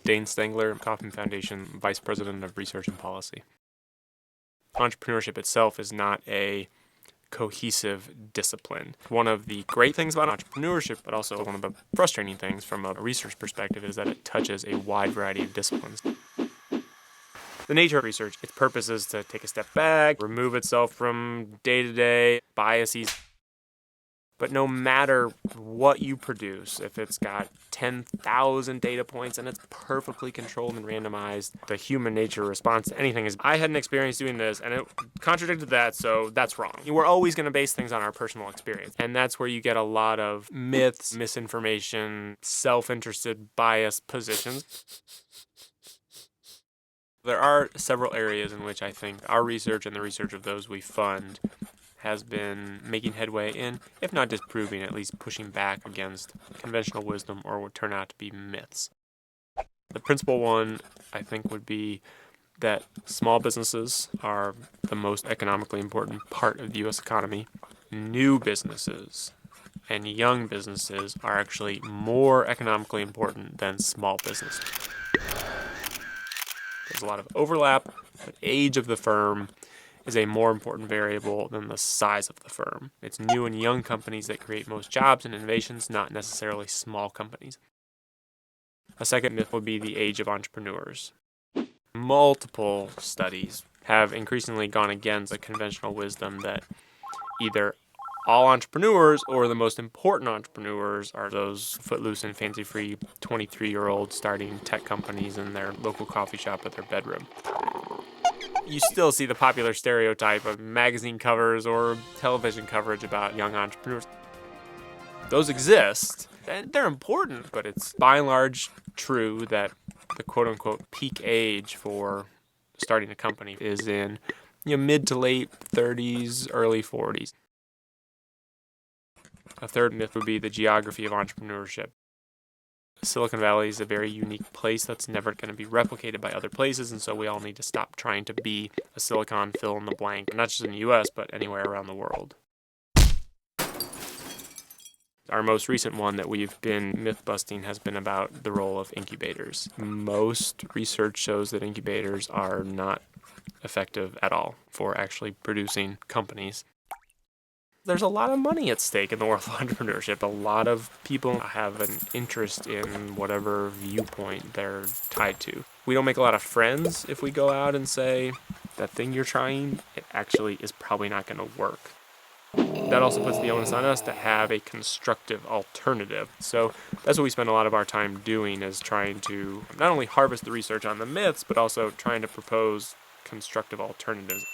Dane Stangler, Kauffman Foundation, Vice President of Research and Policy. Entrepreneurship itself is not a cohesive discipline. One of the great things about entrepreneurship, but also one of the frustrating things from a research perspective, is that it touches a wide variety of disciplines. The nature of research, its purpose is to take a step back, remove itself from day-to-day biases. But no matter what you produce, if it's got 10,000 data points and it's perfectly controlled and randomized, the human nature response to anything is, I had an experience doing this and it contradicted that, so that's wrong. We're always going to base things on our personal experience. And that's where you get a lot of myths, misinformation, self-interested, biased positions. There are several areas in which I think our research and the research of those we fund has been making headway in, if not disproving, at least pushing back against conventional wisdom or what turn out to be myths. The principal one, I think, would be that small businesses are the most economically important part of the U.S. economy. New businesses and young businesses are actually more economically important than small businesses. There's a lot of overlap, but age of the firm is a more important variable than the size of the firm. It's new and young companies that create most jobs and innovations, not necessarily small companies. A second myth would be the age of entrepreneurs. Multiple studies have increasingly gone against the conventional wisdom that either all entrepreneurs or the most important entrepreneurs are those footloose and fancy-free 23-year-olds starting tech companies in their local coffee shop at their bedroom. You still see the popular stereotype of magazine covers or television coverage about young entrepreneurs. Those exist, and they're important, but it's by and large true that the quote-unquote peak age for starting a company is in mid to late 30s, early 40s. A third myth would be the geography of entrepreneurship. Silicon Valley is a very unique place that's never going to be replicated by other places, and so we all need to stop trying to be a Silicon fill in the blank, not just in the US, but anywhere around the world. Our most recent one that we've been myth-busting has been about the role of incubators. Most research shows that incubators are not effective at all for actually producing companies. There's a lot of money at stake in the world of entrepreneurship. A lot of people have an interest in whatever viewpoint they're tied to. We don't make a lot of friends if we go out and say, that thing you're trying, it actually is probably not going to work. That also puts the onus on us to have a constructive alternative. So that's what we spend a lot of our time doing, is trying to not only harvest the research on the myths, but also trying to propose constructive alternatives.